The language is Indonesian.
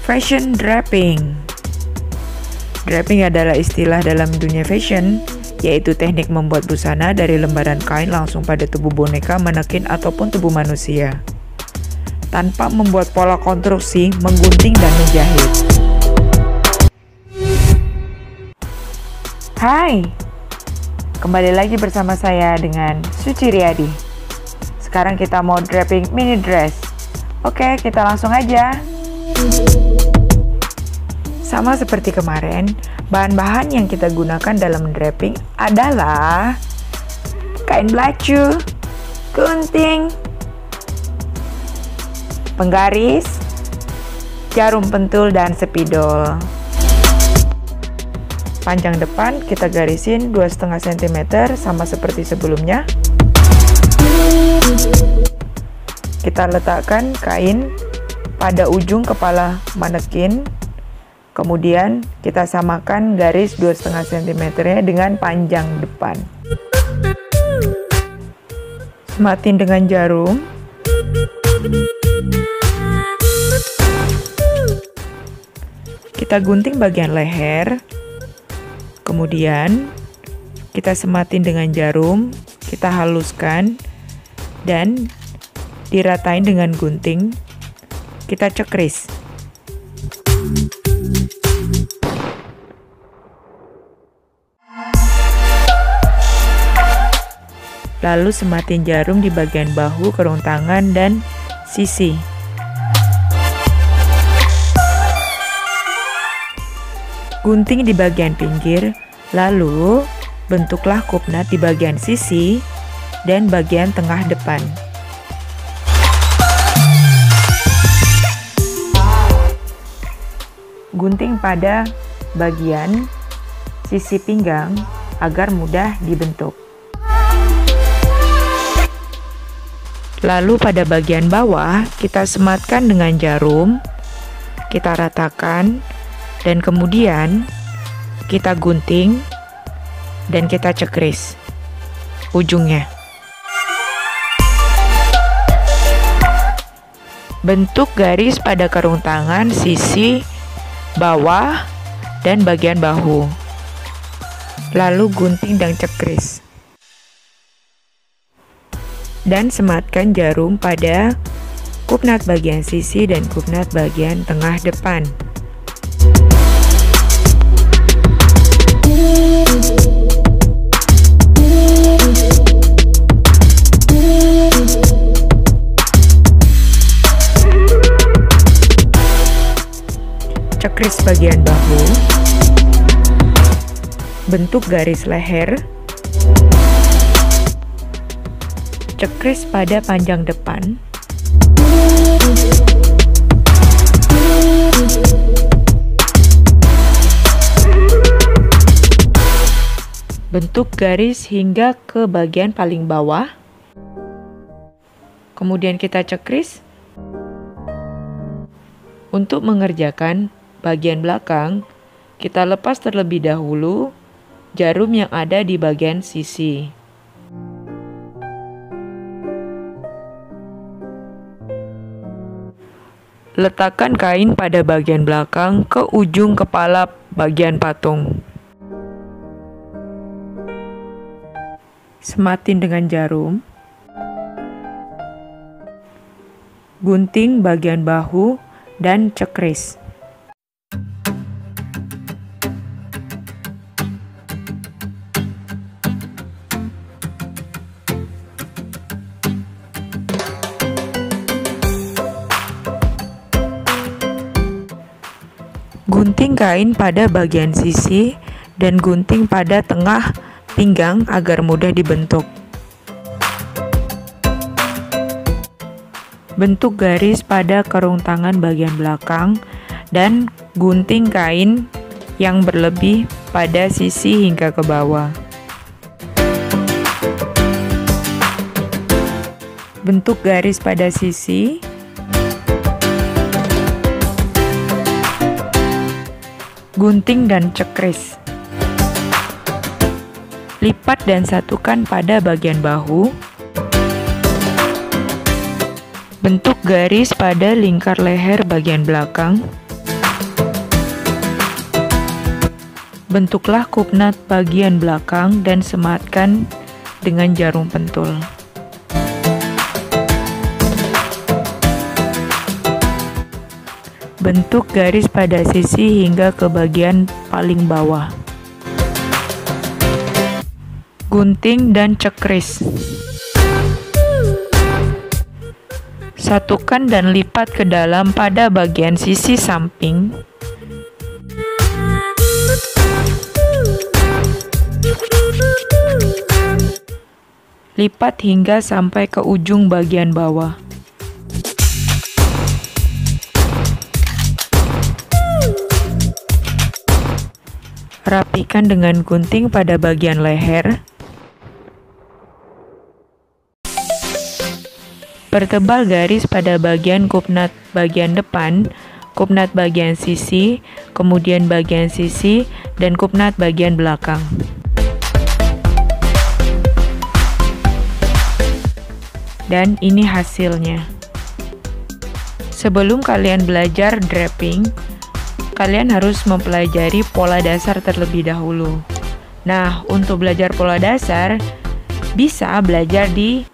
Fashion draping. Draping adalah istilah dalam dunia fashion, yaitu teknik membuat busana dari lembaran kain langsung pada tubuh boneka, manekin, ataupun tubuh manusia, tanpa membuat pola konstruksi, menggunting, dan menjahit. Hai, kembali lagi bersama saya dengan Suci Riyadi. Sekarang kita mau draping mini dress. Oke, kita langsung aja. Sama seperti kemarin, bahan-bahan yang kita gunakan dalam draping adalah kain belacu, gunting, penggaris, jarum pentul, dan spidol. Panjang depan kita garisin 2,5 cm sama seperti sebelumnya. Kita letakkan kain pada ujung kepala manekin. Kemudian kita samakan garis 2,5 cm dengan panjang depan. Sematin dengan jarum. Kita gunting bagian leher. Kemudian kita sematin dengan jarum, kita haluskan dan diratain dengan gunting. Kita cekris. Lalu sematin jarum di bagian bahu, kerung tangan, dan sisi. Gunting di bagian pinggir, lalu bentuklah kupnat di bagian sisi dan bagian tengah depan. Gunting pada bagian sisi pinggang agar mudah dibentuk. Lalu pada bagian bawah kita sematkan dengan jarum, kita ratakan, dan kemudian kita gunting dan kita cekris ujungnya. Bentuk garis pada kerung tangan, sisi, bawah, dan bagian bahu. Lalu gunting dan cekris. Dan sematkan jarum pada kupnat bagian sisi dan kupnat bagian tengah depan. Cekris bagian bahu. Bentuk garis leher. Cekris pada panjang depan. Bentuk garis hingga ke bagian paling bawah. Kemudian kita cekris. Untuk mengerjakan bagian belakang, kita lepas terlebih dahulu jarum yang ada di bagian sisi. Letakkan kain pada bagian belakang ke ujung kepala bagian patung. Sematin dengan jarum. Gunting bagian bahu dan cekris. Gunting kain pada bagian sisi dan gunting pada tengah pinggang agar mudah dibentuk. Bentuk garis pada kerung tangan bagian belakang dan gunting kain yang berlebih pada sisi hingga ke bawah. Bentuk garis pada sisi. Gunting dan cekris. Lipat dan satukan pada bagian bahu. Bentuk garis pada lingkar leher bagian belakang. Bentuklah kupnat bagian belakang dan sematkan dengan jarum pentul. Bentuk garis pada sisi hingga ke bagian paling bawah. Gunting dan cekris. Satukan dan lipat ke dalam pada bagian sisi samping. Lipat hingga sampai ke ujung bagian bawah. Rapikan dengan gunting pada bagian leher. Pertebal garis pada bagian kupnat bagian depan, kupnat bagian sisi, kemudian bagian sisi, dan kupnat bagian belakang. Dan ini hasilnya. Sebelum kalian belajar draping, kalian harus mempelajari pola dasar terlebih dahulu. Nah, untuk belajar pola dasar, bisa belajar di